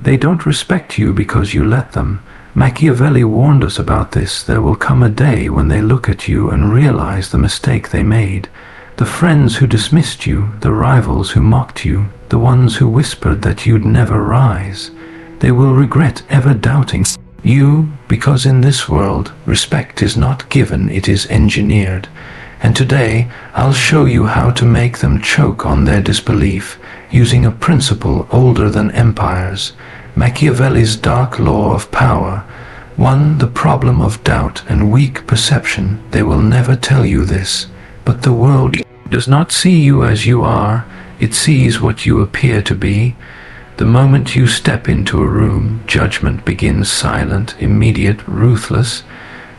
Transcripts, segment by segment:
They don't respect you because you let them. Machiavelli warned us about this. There will come a day when they look at you and realize the mistake they made. The friends who dismissed you, the rivals who mocked you, the ones who whispered that you'd never rise. They will regret ever doubting you, because in this world, respect is not given, it is engineered. And today, I'll show you how to make them choke on their disbelief, using a principle older than empires, Machiavelli's dark law of power. One, the problem of doubt and weak perception. They will never tell you this, but the world does not see you as you are, it sees what you appear to be. The moment you step into a room, judgment begins silent, immediate, ruthless.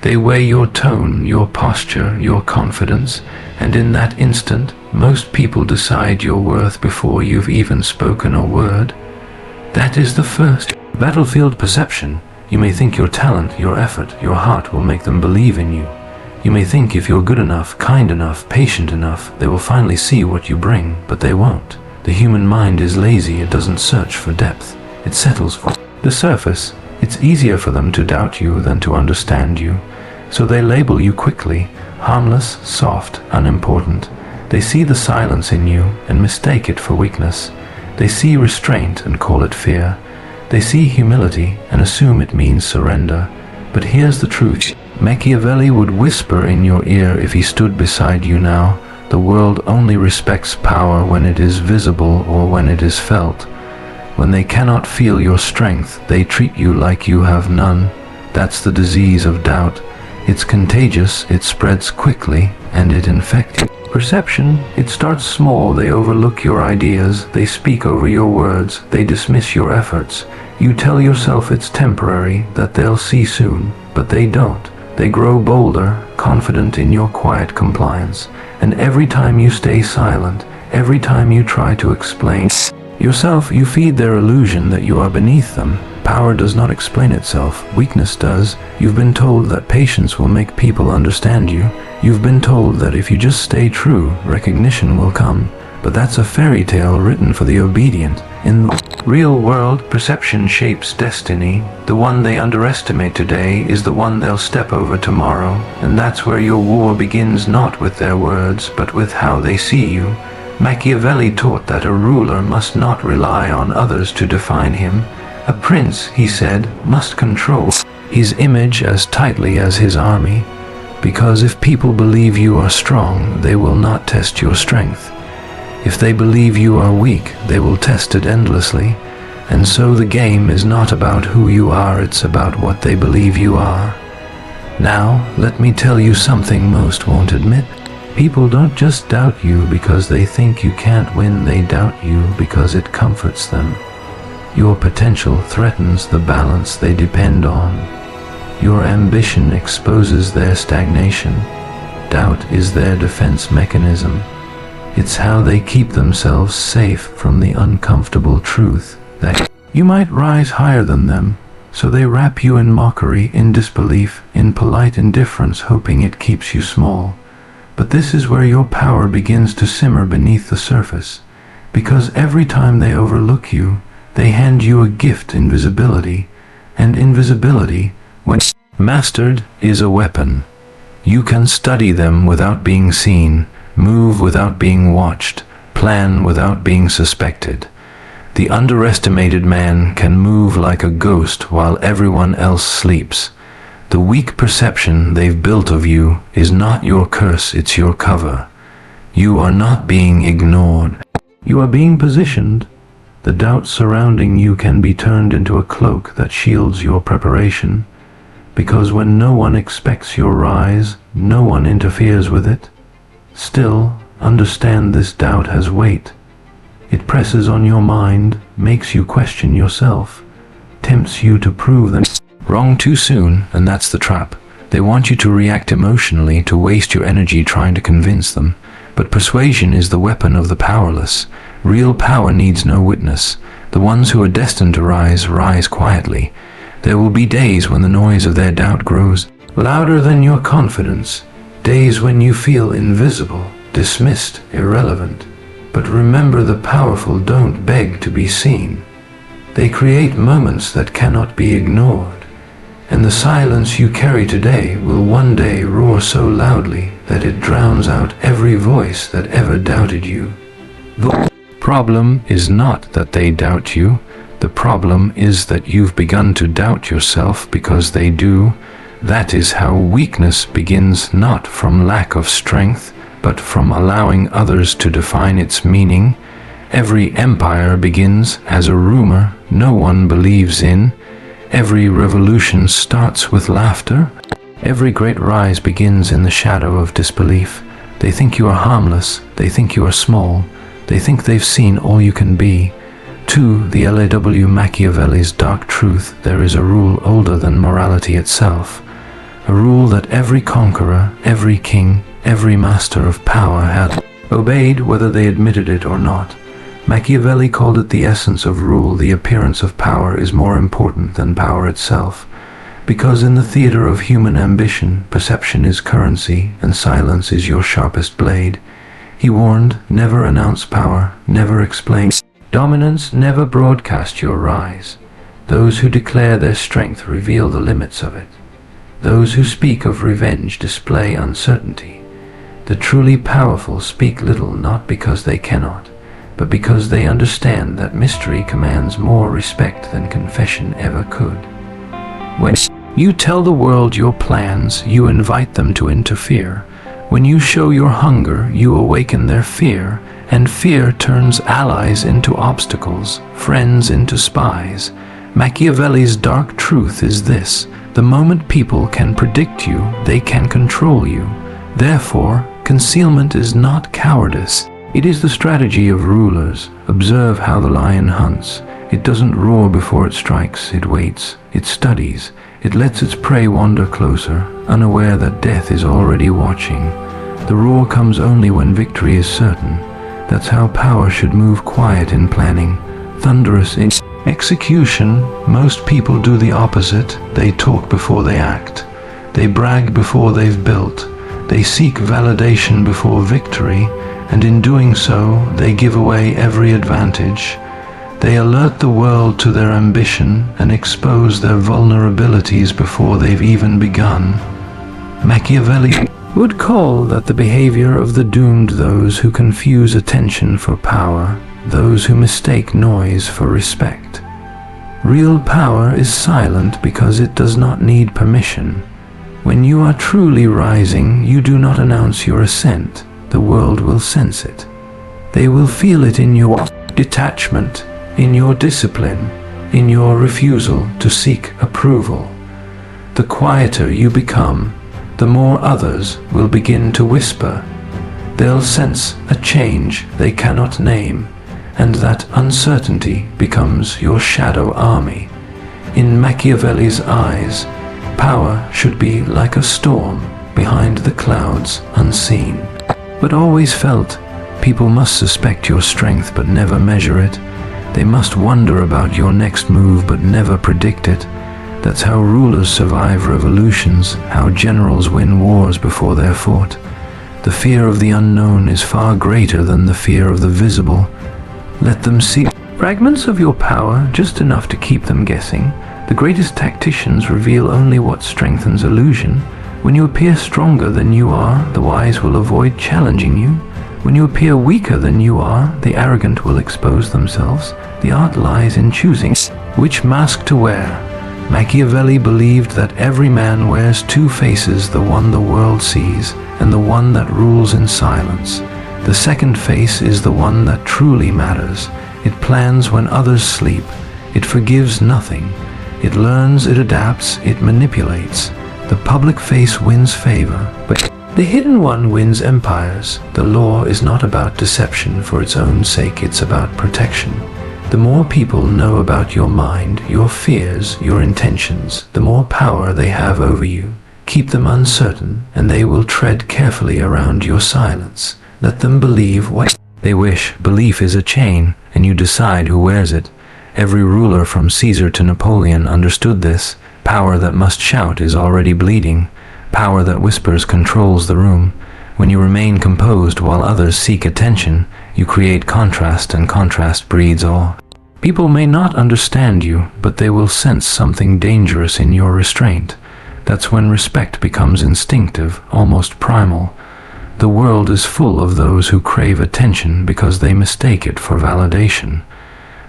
They weigh your tone, your posture, your confidence, and in that instant, most people decide your worth before you've even spoken a word. That is the first battlefield perception. You may think your talent, your effort, your heart will make them believe in you. You may think if you're good enough, kind enough, patient enough, they will finally see what you bring, but they won't. The human mind is lazy, it doesn't search for depth. It settles for the surface. It's easier for them to doubt you than to understand you. So they label you quickly, harmless, soft, unimportant. They see the silence in you and mistake it for weakness. They see restraint and call it fear. They see humility and assume it means surrender. But here's the truth. Machiavelli would whisper in your ear if he stood beside you now. The world only respects power when it is visible or when it is felt. When they cannot feel your strength, they treat you like you have none. That's the disease of doubt. It's contagious, it spreads quickly, and it infects you. Perception, it starts small. They overlook your ideas, they speak over your words, they dismiss your efforts. You tell yourself it's temporary, that they'll see soon, but they don't. They grow bolder, confident in your quiet compliance. And every time you stay silent, every time you try to explain yourself, you feed their illusion that you are beneath them. Power does not explain itself, weakness does. You've been told that patience will make people understand you. You've been told that if you just stay true, recognition will come. But that's a fairy tale written for the obedient. In the real world, perception shapes destiny. The one they underestimate today is the one they'll step over tomorrow. And that's where your war begins, not with their words, but with how they see you. Machiavelli taught that a ruler must not rely on others to define him. A prince, he said, must control his image as tightly as his army. Because if people believe you are strong, they will not test your strength. If they believe you are weak, they will test it endlessly. And so the game is not about who you are, it's about what they believe you are. Now, let me tell you something most won't admit. People don't just doubt you because they think you can't win, they doubt you because it comforts them. Your potential threatens the balance they depend on. Your ambition exposes their stagnation. Doubt is their defense mechanism. It's how they keep themselves safe from the uncomfortable truth that you might rise higher than them. So they wrap you in mockery, in disbelief, in polite indifference, hoping it keeps you small. But this is where your power begins to simmer beneath the surface. Because every time they overlook you, they hand you a gift, invisibility. And invisibility, when mastered, is a weapon. You can study them without being seen, move without being watched, plan without being suspected. The underestimated man can move like a ghost while everyone else sleeps. The weak perception they've built of you is not your curse, it's your cover. You are not being ignored. You are being positioned. The doubt surrounding you can be turned into a cloak that shields your preparation. Because when no one expects your rise, no one interferes with it. Still, understand this doubt has weight. It presses on your mind, makes you question yourself, tempts you to prove them wrong too soon, and that's the trap. They want you to react emotionally, to waste your energy trying to convince them. But persuasion is the weapon of the powerless. Real power needs no witness. The ones who are destined to rise, rise quietly. There will be days when the noise of their doubt grows louder than your confidence. Days when you feel invisible, dismissed, irrelevant. But remember, the powerful don't beg to be seen. They create moments that cannot be ignored, and the silence you carry today will one day roar so loudly that it drowns out every voice that ever doubted you. The problem is not that they doubt you. The problem is that you've begun to doubt yourself because they do. That is how weakness begins, not from lack of strength, but from allowing others to define its meaning. Every empire begins as a rumor no one believes in. Every revolution starts with laughter. Every great rise begins in the shadow of disbelief. They think you are harmless. They think you are small. They think they've seen all you can be. To the Niccolò Machiavelli's dark truth, there is a rule older than morality itself. A rule that every conqueror, every king, every master of power had obeyed whether they admitted it or not. Machiavelli called it the essence of rule. The appearance of power is more important than power itself, because in the theater of human ambition, perception is currency and silence is your sharpest blade. He warned, never announce power, never explain dominance, never broadcast your rise. Those who declare their strength reveal the limits of it. Those who speak of revenge display uncertainty. The truly powerful speak little not because they cannot, but because they understand that mystery commands more respect than confession ever could. When you tell the world your plans, you invite them to interfere. When you show your hunger, you awaken their fear, and fear turns allies into obstacles, friends into spies. Machiavelli's dark truth is this: the moment people can predict you, they can control you. Therefore, concealment is not cowardice. It is the strategy of rulers. Observe how the lion hunts. It doesn't roar before it strikes. It waits. It studies. It lets its prey wander closer, unaware that death is already watching. The roar comes only when victory is certain. That's how power should move: quiet in planning, thunderous in execution. Most people do the opposite. They talk before they act. They brag before they've built. They seek validation before victory, and in doing so, they give away every advantage. They alert the world to their ambition and expose their vulnerabilities before they've even begun. Machiavelli would call that the behavior of the doomed, those who confuse attention for power, those who mistake noise for respect. Real power is silent because it does not need permission. When you are truly rising, you do not announce your ascent. The world will sense it. They will feel it in your detachment, in your discipline, in your refusal to seek approval. The quieter you become, the more others will begin to whisper. They'll sense a change they cannot name, and that uncertainty becomes your shadow army. In Machiavelli's eyes, power should be like a storm behind the clouds, unseen, but always felt. People must suspect your strength but never measure it. They must wonder about your next move but never predict it. That's how rulers survive revolutions, how generals win wars before they're fought. The fear of the unknown is far greater than the fear of the visible. Let them see fragments of your power, just enough to keep them guessing. The greatest tacticians reveal only what strengthens illusion. When you appear stronger than you are, the wise will avoid challenging you. When you appear weaker than you are, the arrogant will expose themselves. The art lies in choosing which mask to wear. Machiavelli believed that every man wears two faces, the one the world sees and the one that rules in silence. The second face is the one that truly matters. It plans when others sleep. It forgives nothing. It learns, it adapts, it manipulates. The public face wins favor, but the hidden one wins empires. The law is not about deception for its own sake, it's about protection. The more people know about your mind, your fears, your intentions, the more power they have over you. Keep them uncertain, and they will tread carefully around your silence. Let them believe what they wish. Belief is a chain, and you decide who wears it. Every ruler from Caesar to Napoleon understood this. Power that must shout is already bleeding. Power that whispers controls the room. When you remain composed while others seek attention, you create contrast, and contrast breeds awe. People may not understand you, but they will sense something dangerous in your restraint. That's when respect becomes instinctive, almost primal. The world is full of those who crave attention because they mistake it for validation.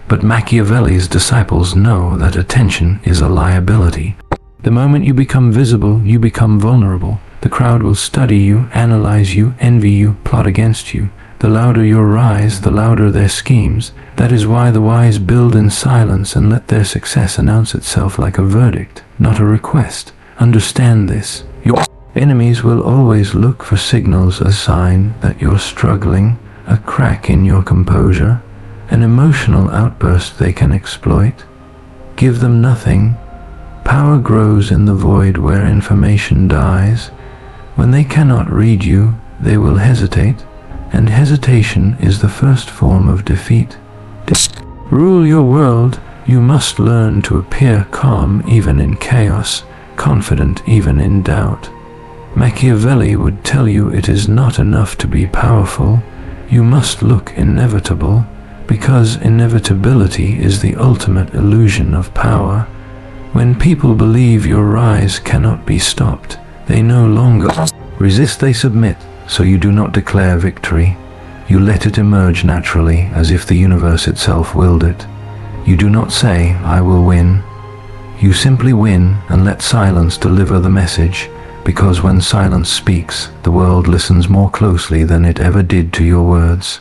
But Machiavelli's disciples know that attention is a liability. The moment you become visible, you become vulnerable. The crowd will study you, analyze you, envy you, plot against you. The louder your rise, the louder their schemes. That is why the wise build in silence and let their success announce itself like a verdict, not a request. Understand this. Your enemies will always look for signals, a sign that you're struggling, a crack in your composure, an emotional outburst they can exploit. Give them nothing. Power grows in the void where information dies. When they cannot read you, they will hesitate, and hesitation is the first form of defeat. Rule your world, you must learn to appear calm even in chaos, confident even in doubt. Machiavelli would tell you it is not enough to be powerful, you must look inevitable, because inevitability is the ultimate illusion of power. When people believe your rise cannot be stopped, they no longer resist, they submit, so you do not declare victory. You let it emerge naturally, as if the universe itself willed it. You do not say, I will win. You simply win and let silence deliver the message, because when silence speaks, the world listens more closely than it ever did to your words.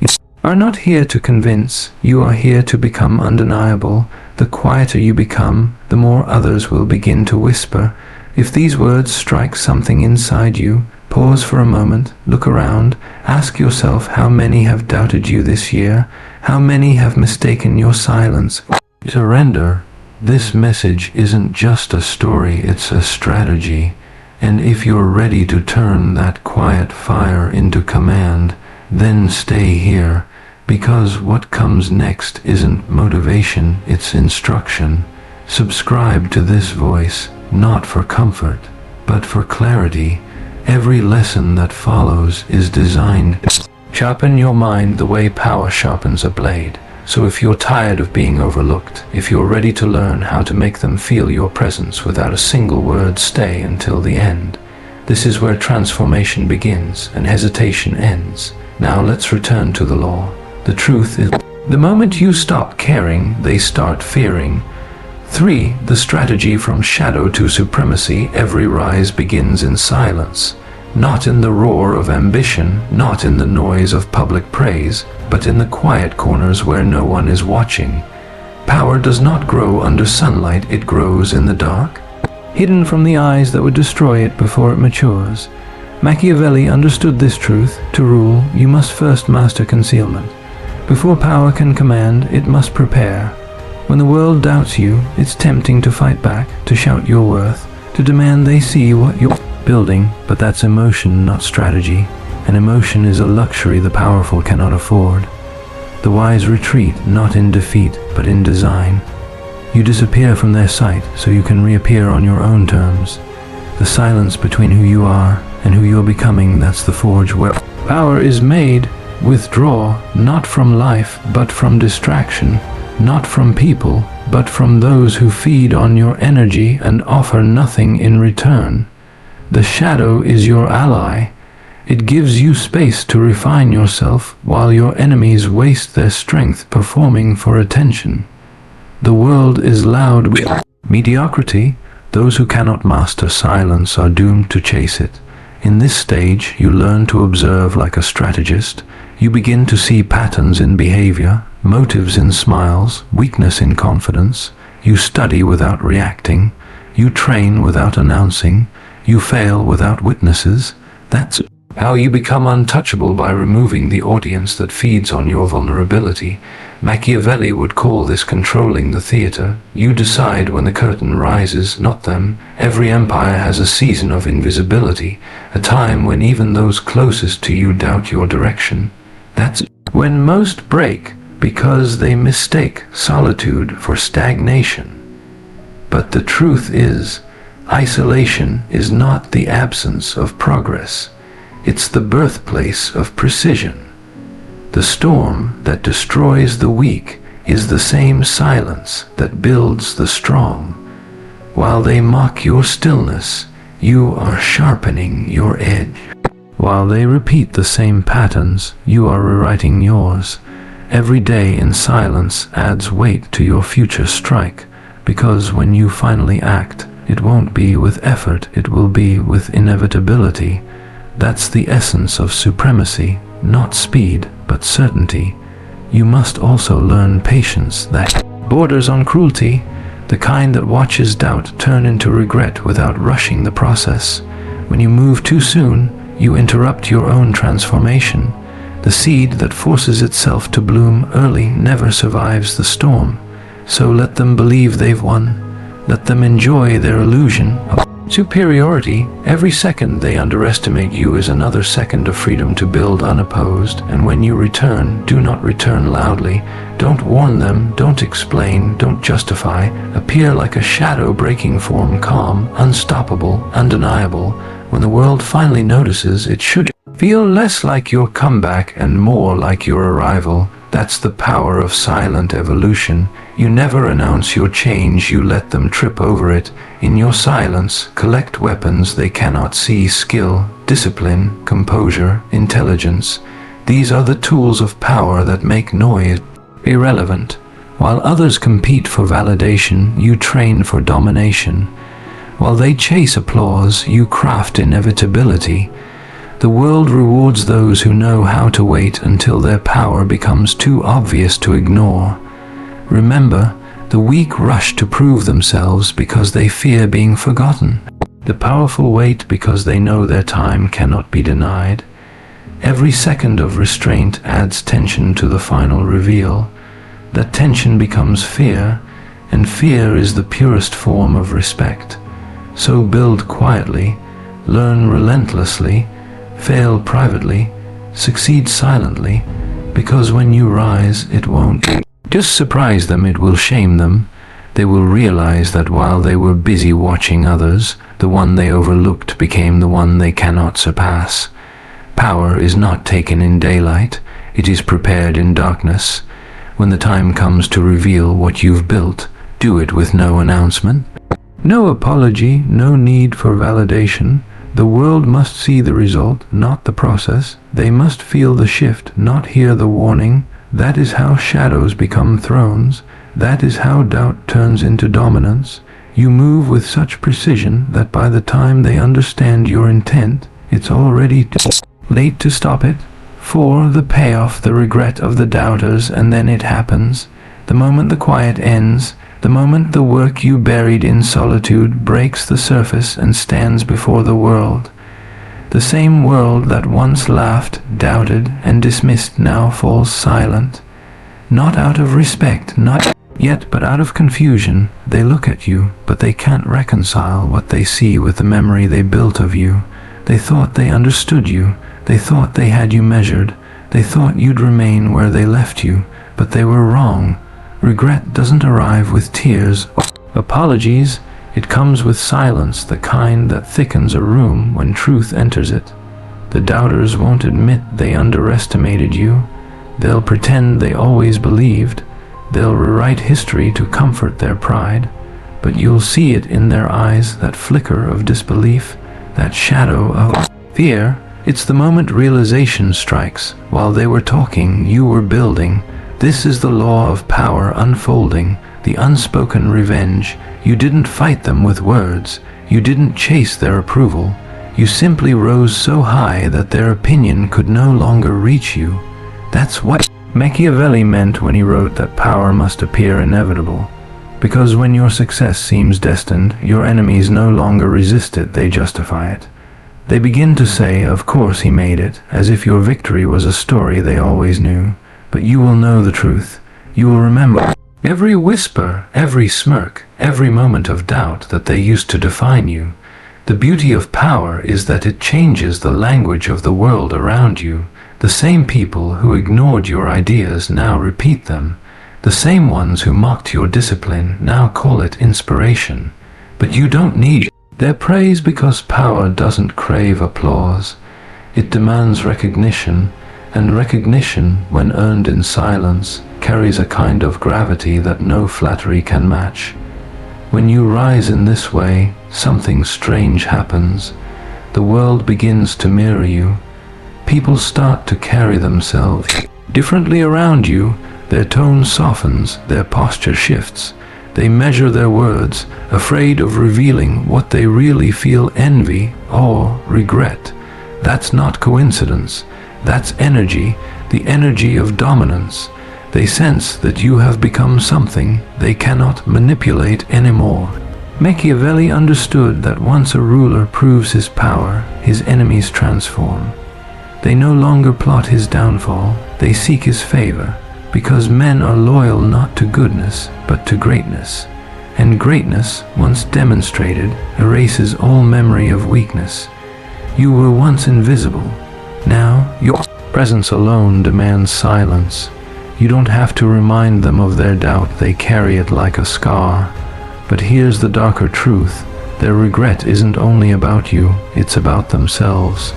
You are not here to convince, you are here to become undeniable. The quieter you become, the more others will begin to whisper. If these words strike something inside you, pause for a moment, look around, ask yourself how many have doubted you this year, how many have mistaken your silence. Surrender. This message isn't just a story, it's a strategy. And if you're ready to turn that quiet fire into command, then stay here, because what comes next isn't motivation, it's instruction. Subscribe to this voice, not for comfort, but for clarity. Every lesson that follows is designed to sharpen your mind the way power sharpens a blade. So if you're tired of being overlooked, if you're ready to learn how to make them feel your presence without a single word, stay until the end. This is where transformation begins and hesitation ends. Now let's return to the law. The truth is, the moment you stop caring, they start fearing. 3. The strategy from shadow to supremacy. Every rise begins in silence. Not in the roar of ambition, not in the noise of public praise, but in the quiet corners where no one is watching. Power does not grow under sunlight, it grows in the dark, hidden from the eyes that would destroy it before it matures. Machiavelli understood this truth. To rule, you must first master concealment. Before power can command, it must prepare. When the world doubts you, it's tempting to fight back, to shout your worth, to demand they see what you're building, but that's emotion, not strategy. And emotion is a luxury the powerful cannot afford. The wise retreat, not in defeat, but in design. You disappear from their sight so you can reappear on your own terms. The silence between who you are and who you're becoming, that's the forge where power is made. Withdraw, not from life, but from distraction, not from people, but from those who feed on your energy and offer nothing in return. The shadow is your ally. It gives you space to refine yourself while your enemies waste their strength performing for attention. The world is loud with mediocrity. Those who cannot master silence are doomed to chase it. In this stage, you learn to observe like a strategist. You begin to see patterns in behavior, motives in smiles, weakness in confidence. You study without reacting. You train without announcing. You fail without witnesses. That's how you become untouchable, by removing the audience that feeds on your vulnerability. Machiavelli would call this controlling the theater. You decide when the curtain rises, not them. Every empire has a season of invisibility, a time when even those closest to you doubt your direction. That's when most break, because they mistake solitude for stagnation. But the truth is, isolation is not the absence of progress. It's the birthplace of precision. The storm that destroys the weak is the same silence that builds the strong. While they mock your stillness, you are sharpening your edge. While they repeat the same patterns, you are rewriting yours. Every day in silence adds weight to your future strike, because when you finally act, it won't be with effort, it will be with inevitability. That's the essence of supremacy, not speed, but certainty. You must also learn patience that borders on cruelty, the kind that watches doubt turn into regret without rushing the process. When you move too soon, you interrupt your own transformation. The seed that forces itself to bloom early never survives the storm. So let them believe they've won. Let them enjoy their illusion of superiority. Every second they underestimate you is another second of freedom to build unopposed. And when you return, do not return loudly. Don't warn them, don't explain, don't justify. Appear like a shadow breaking form, calm, unstoppable, undeniable. When the world finally notices, it should feel less like your comeback and more like your arrival. That's the power of silent evolution. You never announce your change, you let them trip over it. In your silence, collect weapons they cannot see: skill, discipline, composure, intelligence. These are the tools of power that make noise irrelevant. While others compete for validation, you train for domination. While they chase applause, you craft inevitability. The world rewards those who know how to wait until their power becomes too obvious to ignore. Remember, the weak rush to prove themselves because they fear being forgotten. The powerful wait because they know their time cannot be denied. Every second of restraint adds tension to the final reveal. That tension becomes fear, and fear is the purest form of respect. So build quietly, learn relentlessly, fail privately, succeed silently, because when you rise, it won't just surprise them, it will shame them. They will realize that while they were busy watching others, the one they overlooked became the one they cannot surpass. Power is not taken in daylight, it is prepared in darkness. When the time comes to reveal what you've built, do it with no announcement. No apology, no need for validation. The world must see the result, not the process. They must feel the shift, not hear the warning. That is how shadows become thrones. That is how doubt turns into dominance. You move with such precision that by the time they understand your intent, it's already too late to stop it. For the payoff, the regret of the doubters, and then it happens. The moment the quiet ends, the moment the work you buried in solitude breaks the surface and stands before the world. The same world that once laughed, doubted, and dismissed now falls silent. Not out of respect, not yet, but out of confusion. They look at you, but they can't reconcile what they see with the memory they built of you. They thought they understood you. They thought they had you measured. They thought you'd remain where they left you, but they were wrong. Regret doesn't arrive with tears or apologies. It comes with silence, the kind that thickens a room when truth enters it. The doubters won't admit they underestimated you. They'll pretend they always believed. They'll rewrite history to comfort their pride. But you'll see it in their eyes, that flicker of disbelief, that shadow of fear. It's the moment realization strikes. While they were talking, you were building. This is the law of power unfolding, the unspoken revenge. You didn't fight them with words. You didn't chase their approval. You simply rose so high that their opinion could no longer reach you. That's what Machiavelli meant when he wrote that power must appear inevitable. Because when your success seems destined, your enemies no longer resist it, they justify it. They begin to say, of course he made it, as if your victory was a story they always knew. But you will know the truth. You will remember every whisper, every smirk, every moment of doubt that they used to define you. The beauty of power is that it changes the language of the world around you. The same people who ignored your ideas now repeat them. The same ones who mocked your discipline now call it inspiration. But you don't need their praise, because power doesn't crave applause. It demands recognition, and recognition, when earned in silence, carries a kind of gravity that no flattery can match. When you rise in this way, something strange happens. The world begins to mirror you. People start to carry themselves differently around you. Their tone softens, their posture shifts. They measure their words, afraid of revealing what they really feel: envy or regret. That's not coincidence. That's energy, the energy of dominance. They sense that you have become something they cannot manipulate anymore. Machiavelli understood that once a ruler proves his power, his enemies transform. They no longer plot his downfall, they seek his favor, because men are loyal not to goodness, but to greatness. And greatness, once demonstrated, erases all memory of weakness. You were once invisible. Now, your presence alone demands silence. You don't have to remind them of their doubt, they carry it like a scar. But here's the darker truth. Their regret isn't only about you, it's about themselves.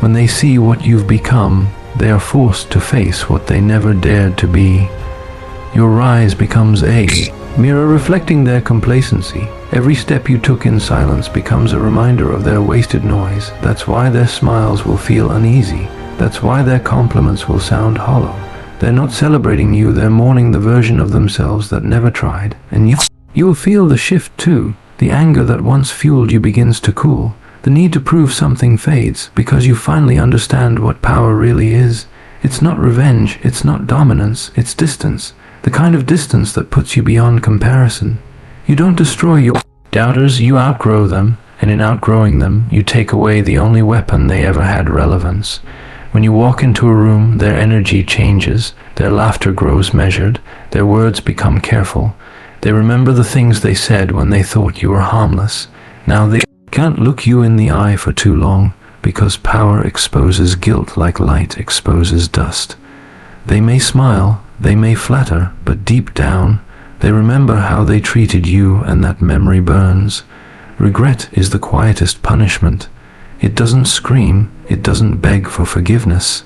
When they see what you've become, they are forced to face what they never dared to be. Your rise becomes a mirror reflecting their complacency. Every step you took in silence becomes a reminder of their wasted noise. That's why their smiles will feel uneasy. That's why their compliments will sound hollow. They're not celebrating you, they're mourning the version of themselves that never tried. And you will feel the shift too. The anger that once fueled you begins to cool. The need to prove something fades because you finally understand what power really is. It's not revenge, it's not dominance, it's distance. The kind of distance that puts you beyond comparison. You don't destroy your doubters, you outgrow them, and in outgrowing them, you take away the only weapon they ever had relevance. When you walk into a room, their energy changes, their laughter grows measured, their words become careful. They remember the things they said when they thought you were harmless. Now they can't look you in the eye for too long, because power exposes guilt like light exposes dust. They may smile, they may flatter, but deep down, they remember how they treated you, and that memory burns. Regret is the quietest punishment. It doesn't scream, it doesn't beg for forgiveness.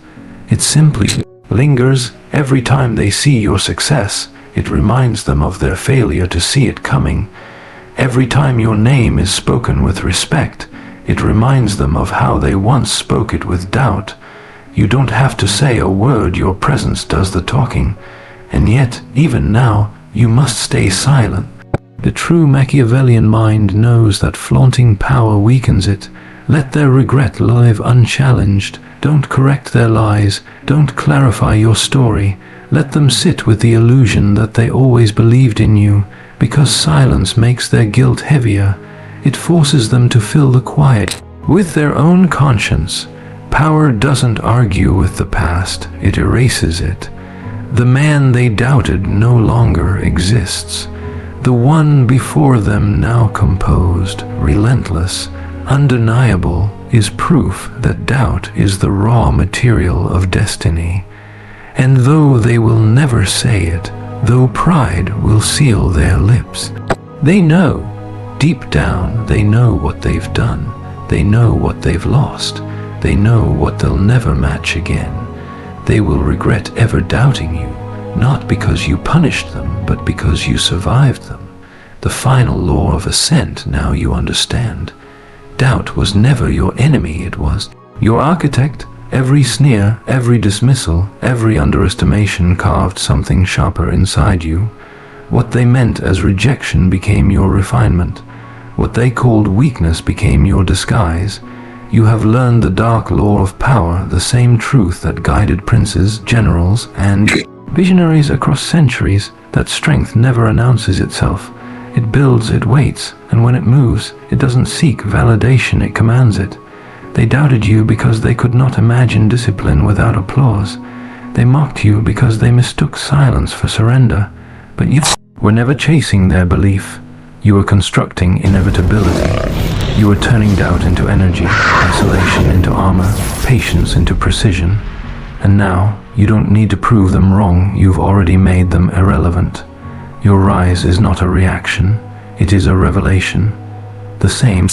It simply lingers. Every time they see your success, it reminds them of their failure to see it coming. Every time your name is spoken with respect, it reminds them of how they once spoke it with doubt. You don't have to say a word, your presence does the talking. And yet, even now, you must stay silent. The true Machiavellian mind knows that flaunting power weakens it. Let their regret live unchallenged. Don't correct their lies. Don't clarify your story. Let them sit with the illusion that they always believed in you, because silence makes their guilt heavier. It forces them to fill the quiet with their own conscience. Power doesn't argue with the past, it erases it. The man they doubted no longer exists. The one before them, now composed, relentless, undeniable, is proof that doubt is the raw material of destiny. And though they will never say it, though pride will seal their lips, they know, deep down, they know what they've done. They know what they've lost. They know what they'll never match again. They will regret ever doubting you, not because you punished them, but because you survived them. The final law of Ascent, now you understand. Doubt was never your enemy, it was your architect. Every sneer, every dismissal, every underestimation carved something sharper inside you. What they meant as rejection became your refinement. What they called weakness became your disguise. You have learned the dark law of power, the same truth that guided princes, generals, and visionaries across centuries, that strength never announces itself. It builds, it waits, and when it moves, it doesn't seek validation, it commands it. They doubted you because they could not imagine discipline without applause. They mocked you because they mistook silence for surrender. But you were never chasing their belief. You were constructing inevitability. You were turning doubt into energy, isolation into armor, patience into precision. And now, you don't need to prove them wrong, you've already made them irrelevant. Your rise is not a reaction, it is a revelation. The same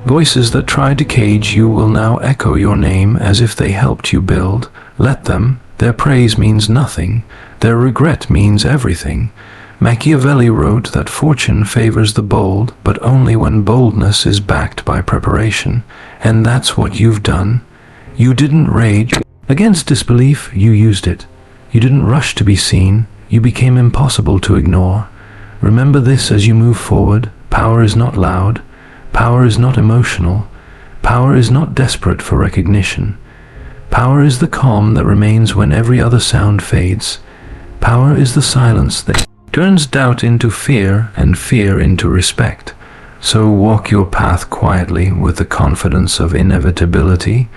voices that tried to cage you will now echo your name as if they helped you build. Let them, Their praise means nothing. Their regret means everything. Machiavelli wrote that fortune favors the bold, but only when boldness is backed by preparation. And that's what you've done. You didn't rage against disbelief, you used it. You didn't rush to be seen, you became impossible to ignore. Remember this as you move forward. Power is not loud. Power is not emotional. Power is not desperate for recognition. Power is the calm that remains when every other sound fades. Power is the silence that turns doubt into fear and fear into respect. So walk your path quietly with the confidence of inevitability.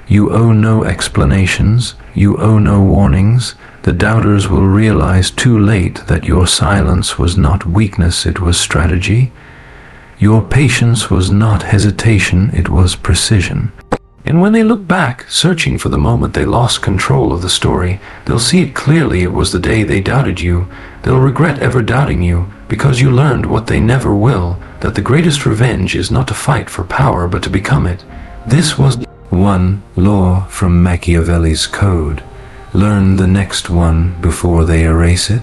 You owe no explanations. You owe no warnings. The doubters will realize too late that your silence was not weakness, it was strategy. Your patience was not hesitation, it was precision. And when they look back, searching for the moment they lost control of the story, they'll see it clearly. It was the day they doubted you. They'll regret ever doubting you, because you learned what they never will, that the greatest revenge is not to fight for power, but to become it. This was one law from Machiavelli's code. Learn the next one before they erase it.